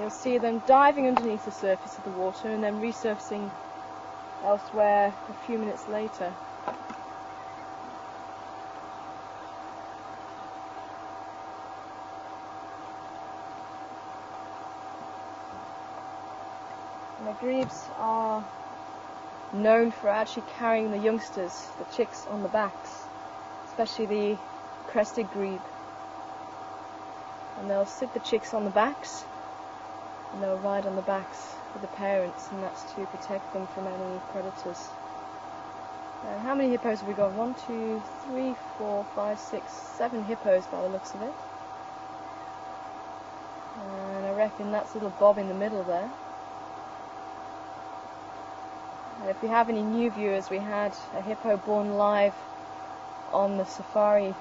You'll see them diving underneath the surface of the water and then resurfacing elsewhere a few minutes later. And the grebes are known for actually carrying the youngsters, the chicks, on the backs, especially the crested grebe. And they'll sit the chicks on the backs and they'll ride on the backs with the parents, and that's to protect them from any predators. Now, how many hippos have we got? 1, 2, 3, 4, 5, 6, 7 hippos by the looks of it. And I reckon that's little Bob in the middle there. And if we have any new viewers, we had a hippo born live on the Safari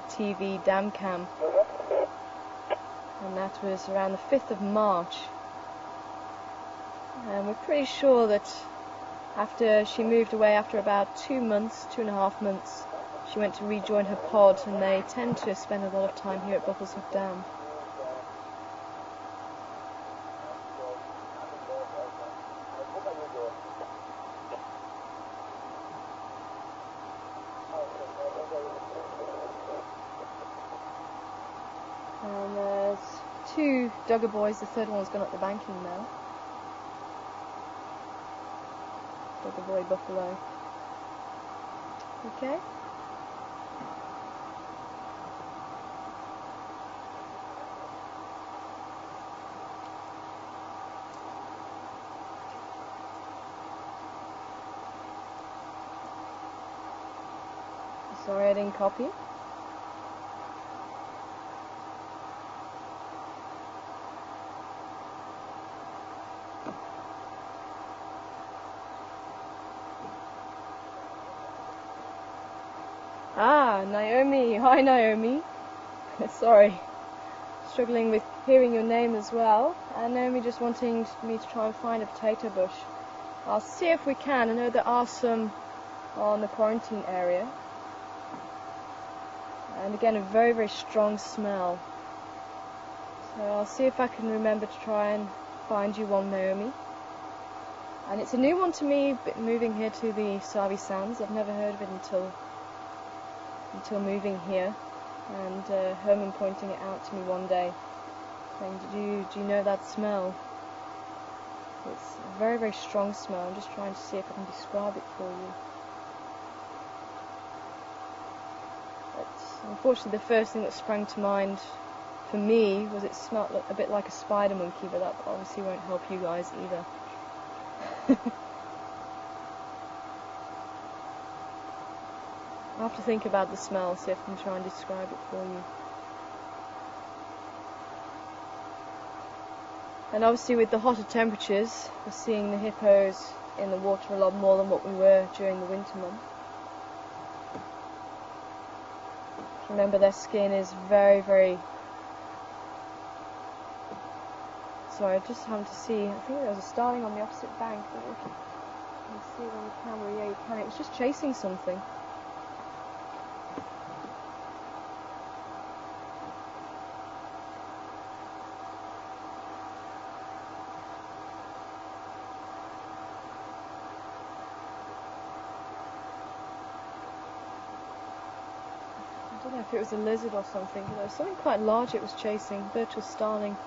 TV dam cam, and that was around the 5th of March. And we're pretty sure that after she moved away, after about 2 months, 2.5 months, she went to rejoin her pod, and they tend to spend a lot of time here at Buffelshoek Dam. And there's 2 duggar boys, the third one's gone up the banking now. Duggar boy buffalo. Okay. Sorry I didn't copy. Ah, Naomi. Hi, Naomi. Sorry. Struggling with hearing your name as well. And Naomi just wanting me to try and find a potato bush. I'll see if we can. I know there are some on the quarantine area. And again, a very, very strong smell. So I'll see if I can remember to try and find you one, Naomi. And it's a new one to me, moving here to the Savi Sands. I've never heard of it until moving here, and Herman pointing it out to me one day, saying, do you know that smell? It's a very, very strong smell. I'm just trying to see if I can describe it for you. But unfortunately, the first thing that sprang to mind for me was it smelled a bit like a spider monkey, but that obviously won't help you guys either. I'll have to think about the smell, see if I can try and describe it for you. And obviously with the hotter temperatures, we're seeing the hippos in the water a lot more than what we were during the winter months. Remember, their skin is very, very... Sorry, I'm just having to see. I think there was a starling on the opposite bank. I don't know if you can see it on the camera. Yeah, you can. It was just chasing something. I don't know if it was a lizard or something, but there was something quite large it was chasing, Birchall starling.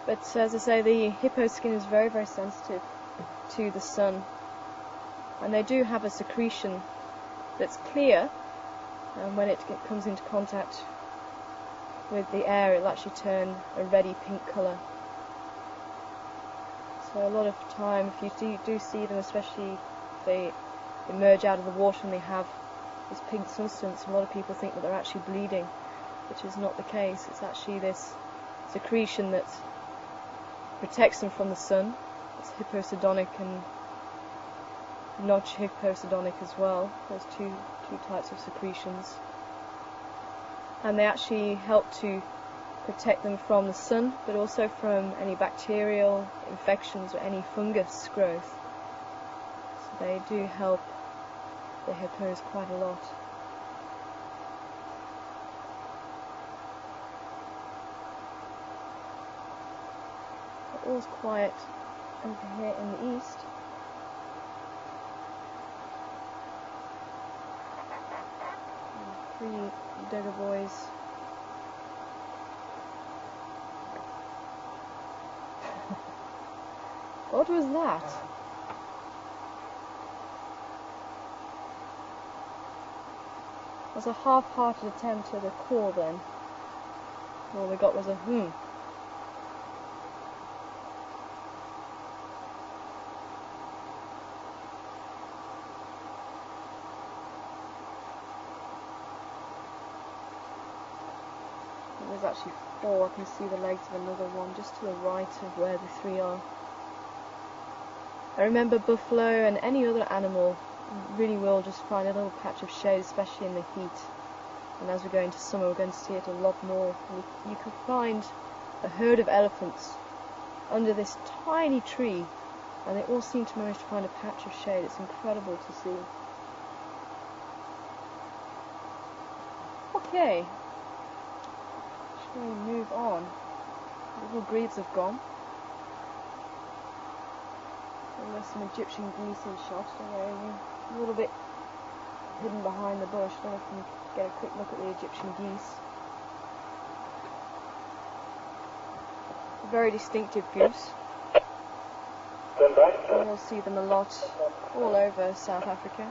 But as I say, the hippo skin is very, very sensitive to the sun, and they do have a secretion that's clear, and when it comes into contact with the air, it'll actually turn a reddy pink colour. So a lot of time, if you do see them, especially if they emerge out of the water and they have this pink substance, a lot of people think that they're actually bleeding, which is not the case. It's actually this secretion that protects them from the sun. It's hyposodonic and non-hyposodonic as well. There's two types of secretions, and they actually help to protect them from the sun, but also from any bacterial infections or any fungus growth. So they do help the hippos quite a lot. all's quiet over here in the east. And 3 Duggar boys. What was that? It was a half-hearted attempt at a call then. All we got was a hmm. There's actually 4. I can see the legs of another one just to the right of where the 3 are. I remember buffalo and any other animal really will just find a little patch of shade, especially in the heat. And as we go into summer, we're going to see it a lot more. You can find a herd of elephants under this tiny tree, and they all seem to manage to find a patch of shade. It's incredible to see. Okay, shall we move on? The little grebes have gone. And there's some Egyptian geese in shot. Don't worry, a little bit hidden behind the bush. Don't know if you can get a quick look at the Egyptian geese. A very distinctive goose. And you'll see them a lot all over South Africa.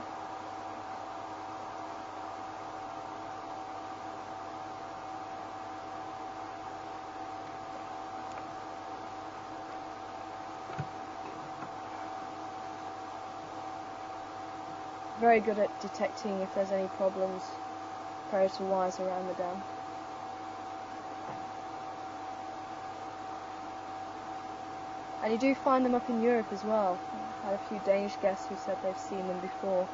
Very good at detecting if there's any problems, predator-wise, around the dam. And you do find them up in Europe as well. I've had a few Danish guests who said they've seen them before,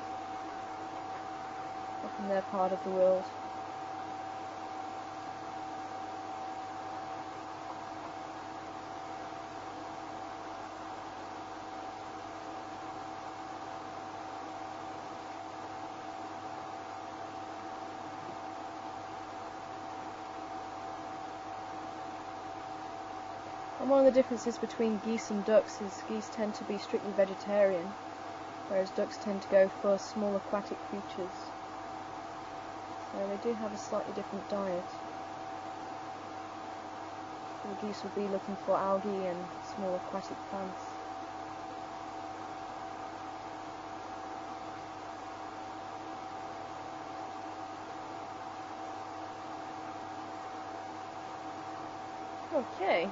up in their part of the world. And one of the differences between geese and ducks is geese tend to be strictly vegetarian, whereas ducks tend to go for small aquatic creatures. So they do have a slightly different diet. The geese will be looking for algae and small aquatic plants. Okay.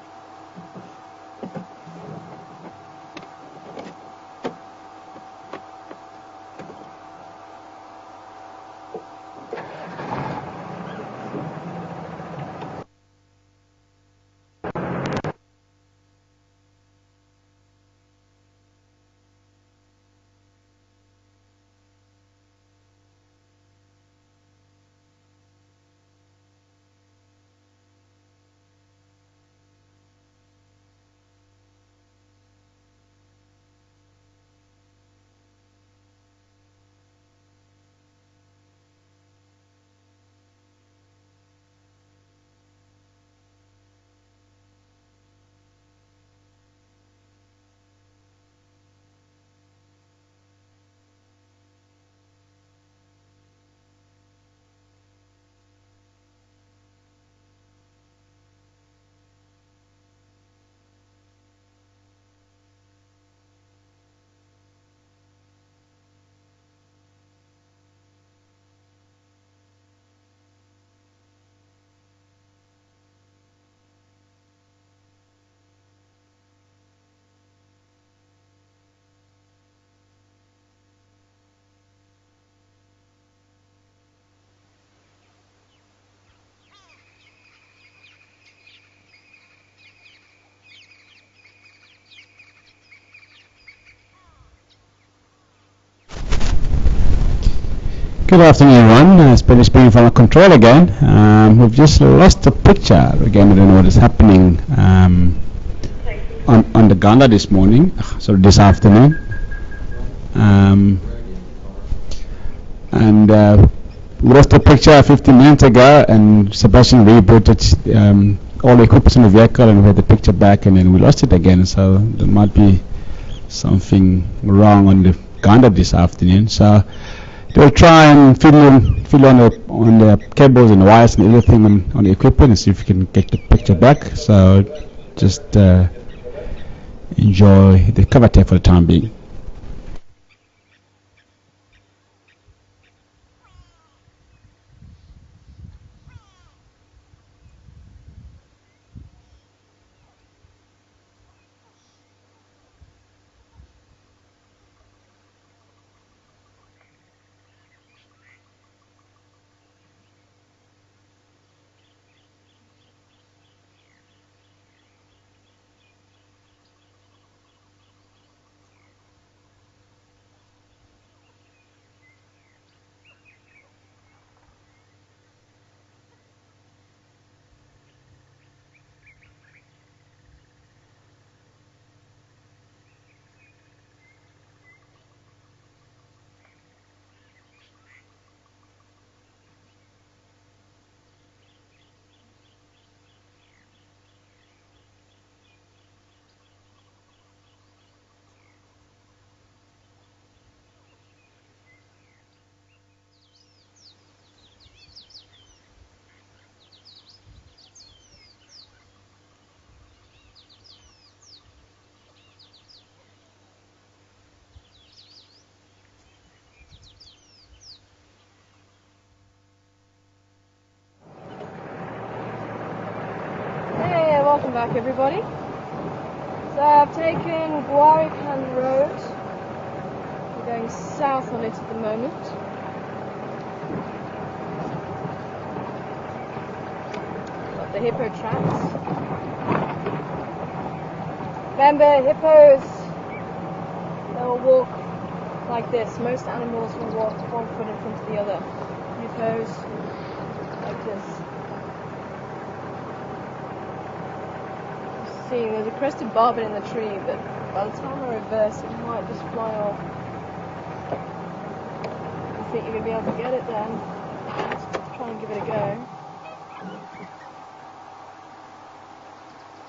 Good afternoon everyone, it's Billy speaking from a control again. We've just lost the picture again. I don't know what is happening on the Ganda this morning, this afternoon. We lost the picture 15 minutes ago and Sebastian rebooted all the equipment in the vehicle, and we had the picture back, and then we lost it again. So there might be something wrong on the gander this afternoon. So they'll try and fiddle on the cables and the wires and everything on the equipment and see if we can get the picture back. So just enjoy the cover tape for the time being. Welcome back, everybody. So I've taken Guarican Road. We're going south on it at the moment. Got the hippo tracks. Remember, hippos, they'll walk like this. Most animals will walk one foot in front of the other. Hippos, like this. There's a crested barbet in the tree, but by the time I reverse it might just fly off. I think you're going to be able to get it then. Let's try and give it a go.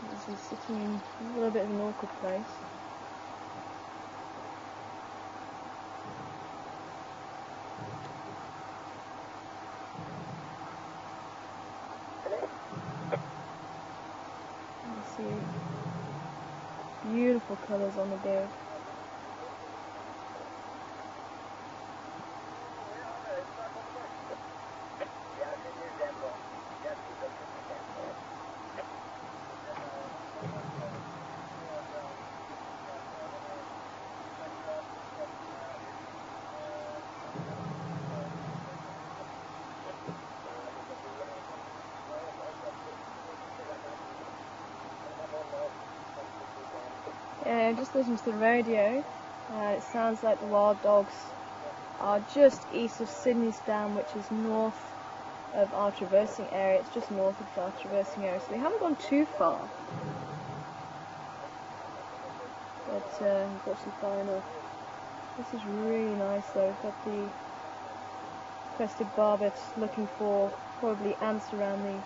This is sitting in a little bit of an awkward place. Beautiful colours on the bird. Yeah, just listening to the radio, it sounds like the wild dogs are just east of Sydney's Dam, which is north of our traversing area. It's just north of our traversing area, so they haven't gone too far. But unfortunately far enough. This is really nice though. We've got the crested barbet looking for probably ants around the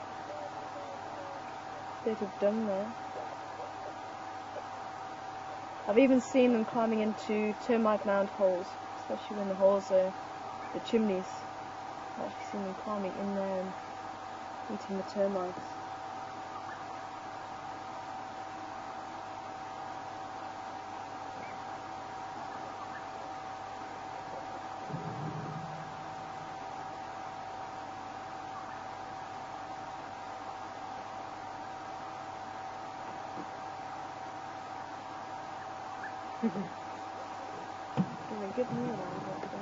bit of dung there. I've even seen them climbing into termite mound holes, especially when the holes are the chimneys. I've actually seen them climbing in there and eating the termites. Doing a good meal out today.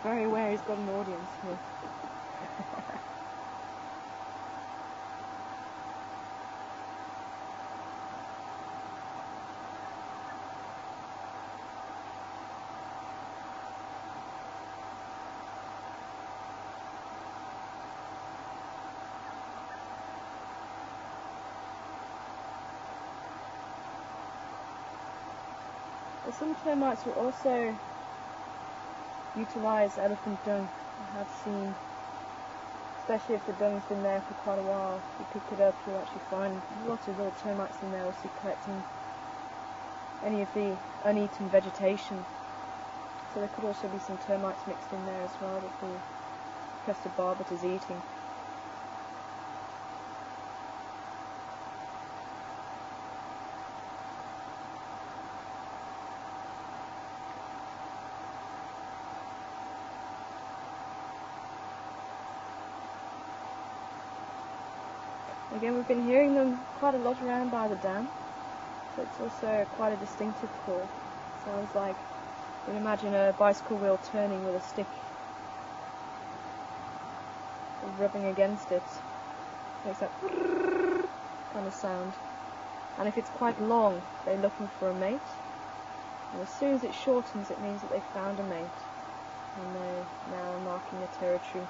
Very aware he's got an audience here. But some termites will also utilize elephant dung. I have seen, especially if the dung's been there for quite a while, if you pick it up, you'll actually find lots of little termites in there, also collecting any of the uneaten vegetation. So there could also be some termites mixed in there as well that the crested barbet is eating. Again, we've been hearing them quite a lot around by the dam, so it's also quite a distinctive call. Sounds like, you can imagine a bicycle wheel turning with a stick rubbing against it. Makes that kind of sound. And if it's quite long, they're looking for a mate. And as soon as it shortens, it means that they've found a mate, and they're now marking their territory.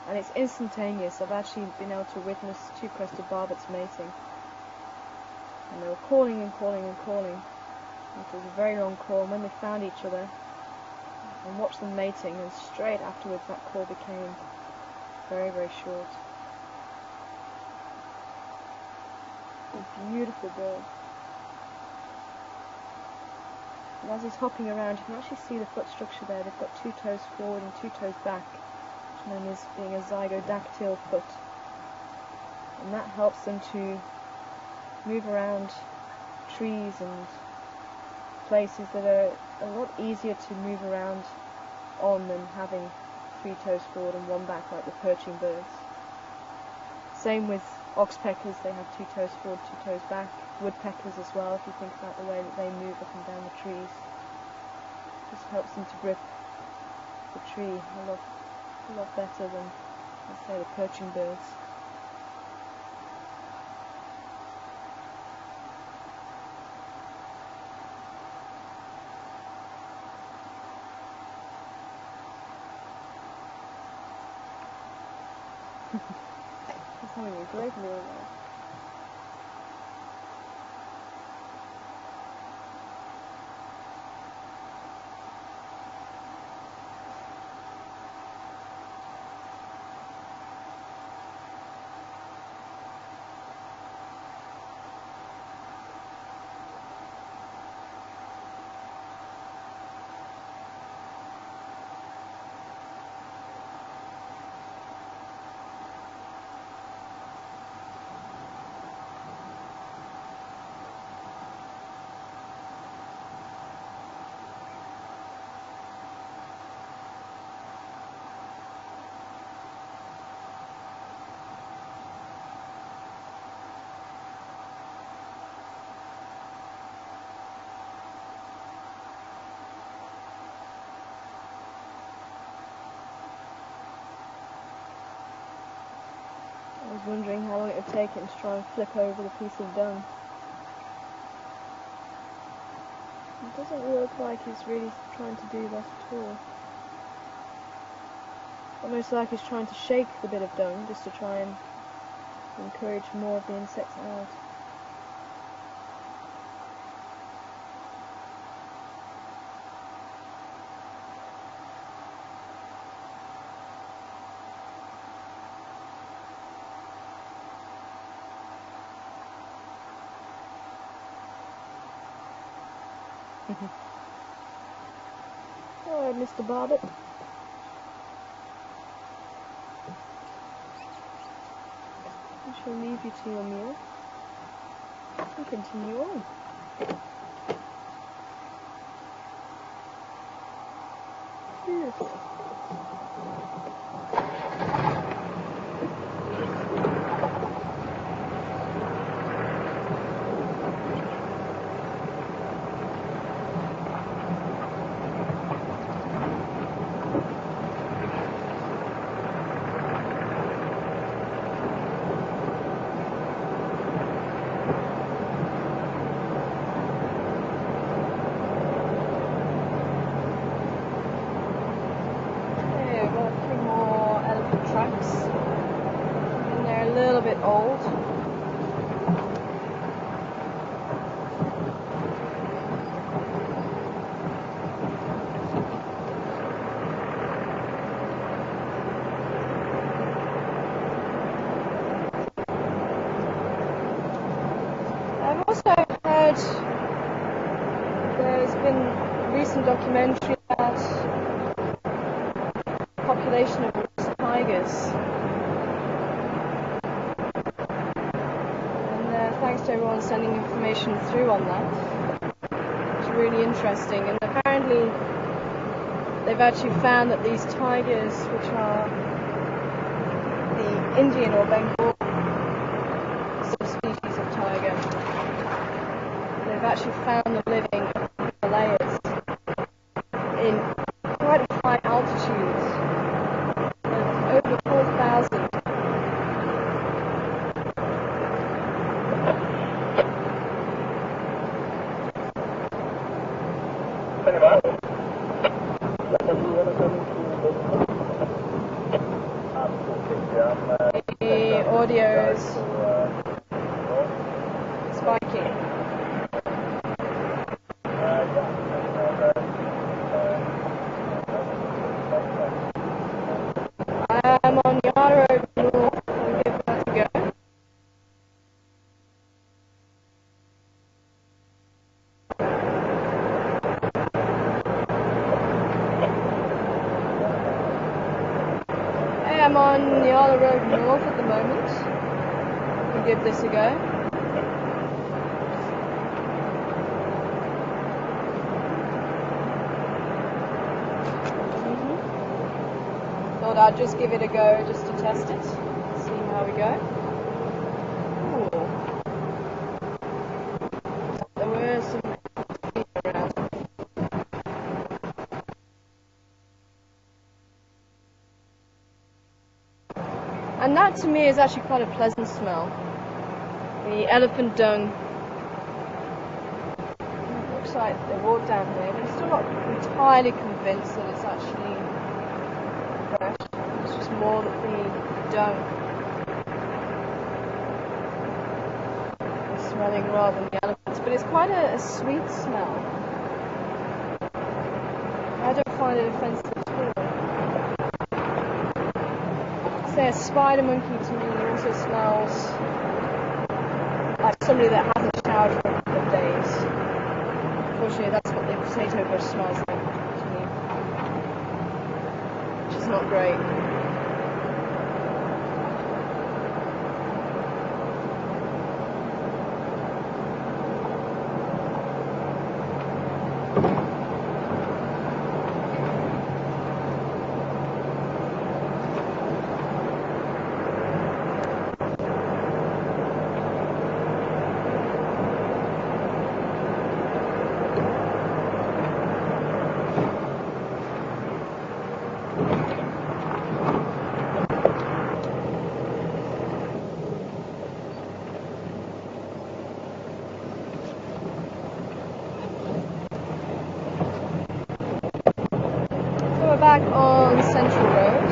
And it's instantaneous. I've actually been able to witness two crested barbets mating. And they were calling and calling and calling. It was a very long call, and when they found each other and watched them mating, and straight afterwards that call became very, very short. A beautiful bird. And as he's hopping around, you can actually see the foot structure there. They've got 2 toes forward and 2 toes back, known as being a zygodactyl foot, and that helps them to move around trees and places that are a lot easier to move around on than having 3 toes forward and 1 back like the perching birds. Same with oxpeckers, they have 2 toes forward, 2 toes back. Woodpeckers as well, if you think about the way that they move up and down the trees. Just helps them to grip the tree a lot better than, let's say, the perching birds. He's having a great meal now. I was wondering how long it would take him to try and flip over the piece of dung. It doesn't look like he's really trying to do that at all. Almost like he's trying to shake the bit of dung just to try and encourage more of the insects out. Alright, Mr. Barbet. I shall leave you to your meal and continue on. Yes. And they're a little bit old. also heard there's been a recent documentary about the population of tigers. And thanks to everyone sending information through on that. It's really interesting. And apparently they've actually found that these tigers, which are the Indian or Bengal subspecies of tiger, they've actually found them living in the Himalayas in quite high altitudes, over 4,000. The audio's spiking. I'm on Yara Road North. I'll give that a go. I'm on Yara Road North at the moment. I'll give this a go. Thought I'd just give it a go just to test it, see how we go. Ooh. There were some people around. And that to me is actually quite a pleasant smell. The elephant dung. It looks like they walked down here, but I'm still not entirely convinced that it's actually fresh. It's just more that the dung is smelling rather than the elephants. But it's quite a sweet smell. I don't find it offensive at all. Say a spider monkey to me also smells like somebody that hasn't showered for a couple of days. Unfortunately, that's what the potato bush smells like to me, which is not great. Back on Central Road.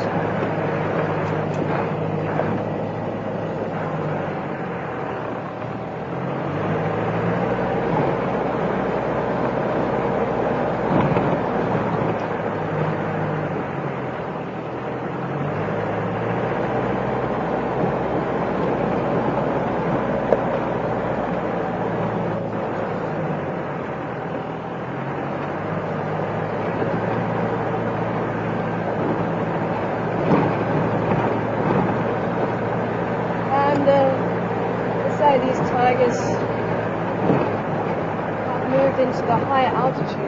These tigers have moved into the higher altitude.